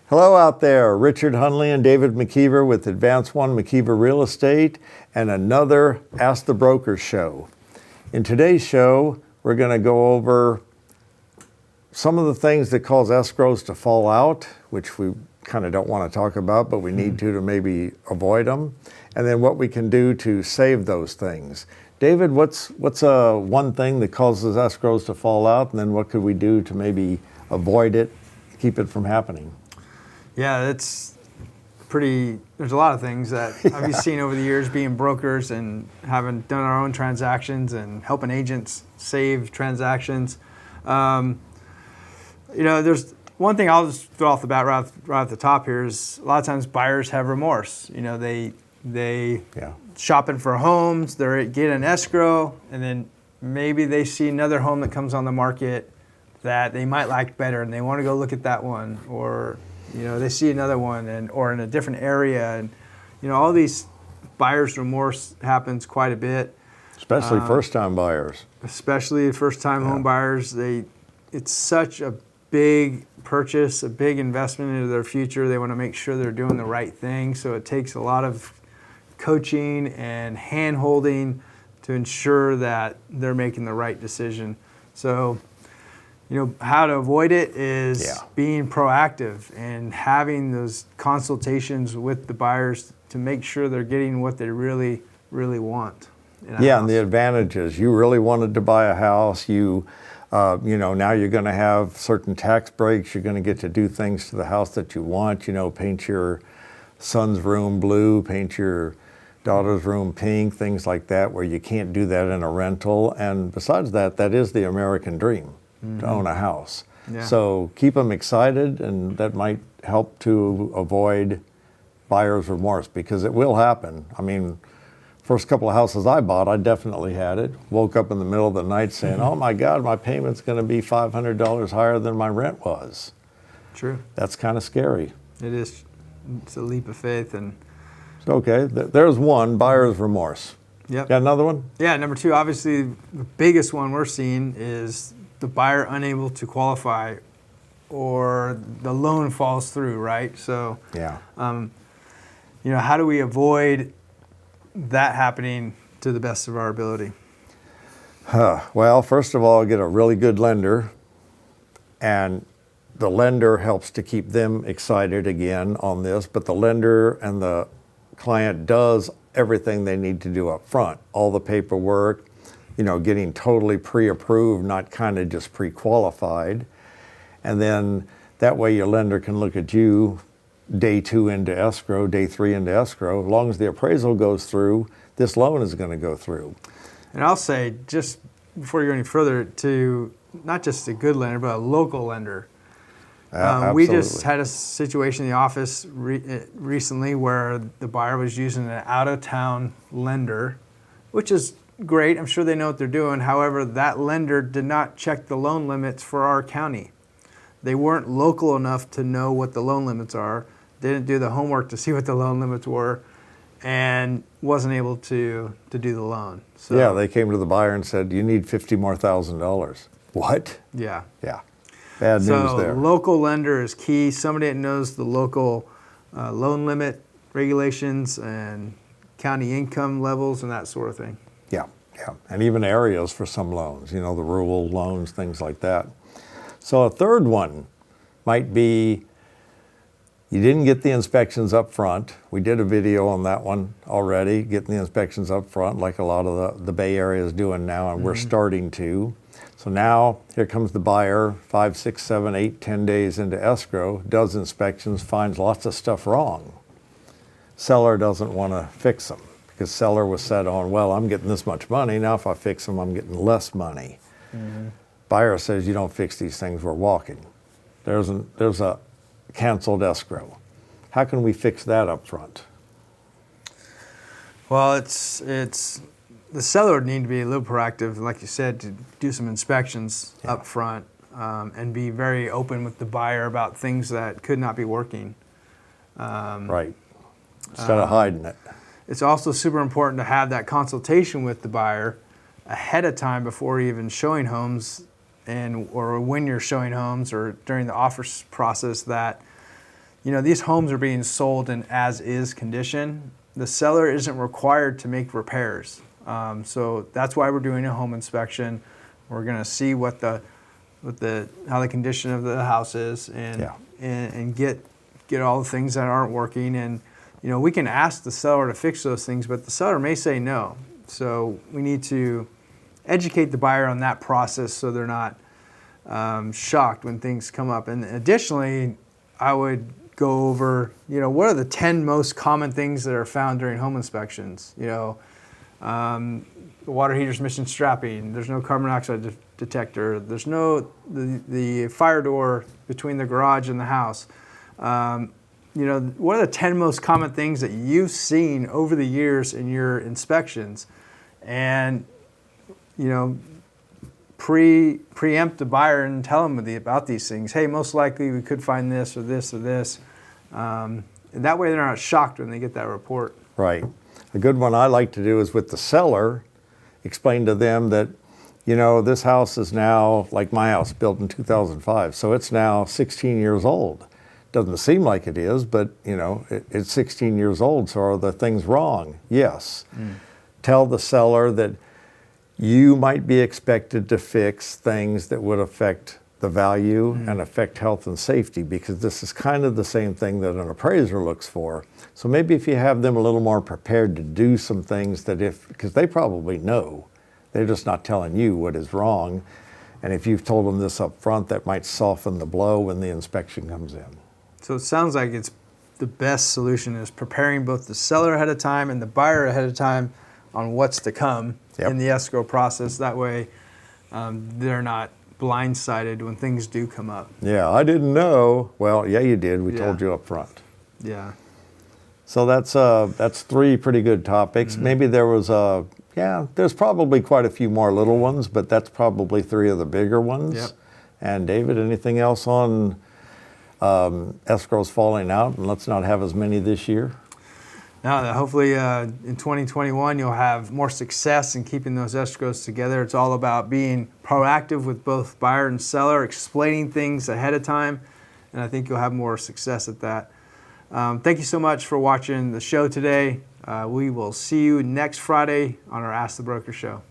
Hello out there, Richard Hunley and David McKeever with Advance One McKeever Real Estate and another Ask the Broker show. In today's show, we're going to go over some of the things that cause escrows to fall out, which we kind of don't want to talk about, but we need to maybe avoid them, and then what we can do to save those things. David, what's one thing that causes escrows to fall out, and then what could we do to maybe avoid it, keep it from happening? Yeah, there's a lot of things that I've seen over the years being brokers and having done our own transactions and helping agents save transactions. There's one thing I'll just throw off the bat right at the top here is a lot of times buyers have remorse. They shopping for homes, they get an escrow, and then maybe they see another home that comes on the market that they might like better and they want to go look at that one, or they see another one or in a different area, and all these buyer's remorse happens quite a bit. Especially first-time buyers. Especially first-time home buyers. It's such a big purchase, a big investment into their future. They want to make sure they're doing the right thing. So it takes a lot of coaching and hand-holding to ensure that they're making the right decision. So how to avoid it is being proactive and having those consultations with the buyers to make sure they're getting what they really, really want. And the advantages. You really wanted to buy a house. Now you're going to have certain tax breaks. You're going to get to do things to the house that you want. Paint your son's room blue, paint your daughter's room pink, things like that, where you can't do that in a rental. And besides that, that is the American dream. To own a house. Yeah. So keep them excited, and that might help to avoid buyer's remorse, because it will happen. I mean, first couple of houses I bought, I definitely had it. Woke up in the middle of the night saying, oh my God, my payment's going to be $500 higher than my rent was. True. That's kind of scary. It is. It's a leap of faith. Okay, there's one, buyer's remorse. Yep. Got another one? Yeah, number two, obviously the biggest one we're seeing is the buyer unable to qualify, or the loan falls through, right? So, how do we avoid that happening to the best of our ability? Well, first of all, get a really good lender, and the lender helps to keep them excited again on this, but the lender and the client does everything they need to do up front, all the paperwork, getting totally pre-approved, not kind of just pre-qualified. And then that way your lender can look at you day 2 into escrow, day 3 into escrow. As long as the appraisal goes through, this loan is going to go through. And I'll say, just before you go any further, to not just a good lender, but a local lender. We just had a situation in the office recently where the buyer was using an out-of-town lender, which is great. I'm sure they know what they're doing. However, that lender did not check the loan limits for our county. They weren't local enough to know what the loan limits are. They didn't do the homework to see what the loan limits were, and wasn't able to do the loan. So, yeah, they came to the buyer and said, you need $50,000 more. What? Yeah. Yeah. Bad news there. So local lender is key. Somebody that knows the local loan limit regulations and county income levels and that sort of thing. Yeah. And even areas for some loans, the rural loans, things like that. So a third one might be you didn't get the inspections up front. We did a video on that one already, getting the inspections up front like a lot of the Bay Area is doing now, and we're starting to. So now here comes the buyer, 5, 6, 7, 8, 10 days into escrow, does inspections, finds lots of stuff wrong. Seller doesn't want to fix them, because seller was set on, well, I'm getting this much money. Now if I fix them, I'm getting less money. Buyer says, you don't fix these things, we're walking. There's a canceled escrow. How can we fix that up front? Well, it's the seller would need to be a little proactive, like you said, to do some inspections up front, and be very open with the buyer about things that could not be working. Right. Instead of hiding it. It's also super important to have that consultation with the buyer ahead of time before even showing homes, or when you're showing homes or during the offer process, that these homes are being sold in as-is condition. The seller isn't required to make repairs. So that's why we're doing a home inspection. We're going to see how the condition of the house is, and get all the things that aren't working. And we can ask the seller to fix those things, but the seller may say no. So we need to educate the buyer on that process so they're not shocked when things come up. And additionally, I would go over, what are the 10 most common things that are found during home inspections? The water heater's missing strapping. There's no carbon monoxide detector. There's the fire door between the garage and the house. What are the 10 most common things that you've seen over the years in your inspections? And, preempt the buyer and tell them about these things. Hey, most likely we could find this or this or this. And that way they're not shocked when they get that report. Right. A good one I like to do is with the seller, explain to them that, this house is now, like my house, built in 2005, so it's now 16 years old. Doesn't seem like it is, but, it's 16 years old, so are the things wrong? Yes. Tell the seller that you might be expected to fix things that would affect the value and affect health and safety, because this is kind of the same thing that an appraiser looks for. So maybe if you have them a little more prepared to do some things because they probably know, they're just not telling you what is wrong. And if you've told them this up front, that might soften the blow when the inspection comes in. So it sounds like it's the best solution is preparing both the seller ahead of time and the buyer ahead of time on what's to come in the escrow process. That way they're not blindsided when things do come up. Yeah, I didn't know. Well, yeah, you did. We told you up front. Yeah. So that's 3 pretty good topics. Maybe there was there's probably quite a few more little ones, but that's probably 3 of the bigger ones. Yep. And David, anything else on escrows falling out, and let's not have as many this year? No, hopefully in 2021 you'll have more success in keeping those escrows together. It's all about being proactive with both buyer and seller, explaining things ahead of time, and I think you'll have more success at that. Thank you so much for watching the show today. We will see you next Friday on our Ask the Broker show.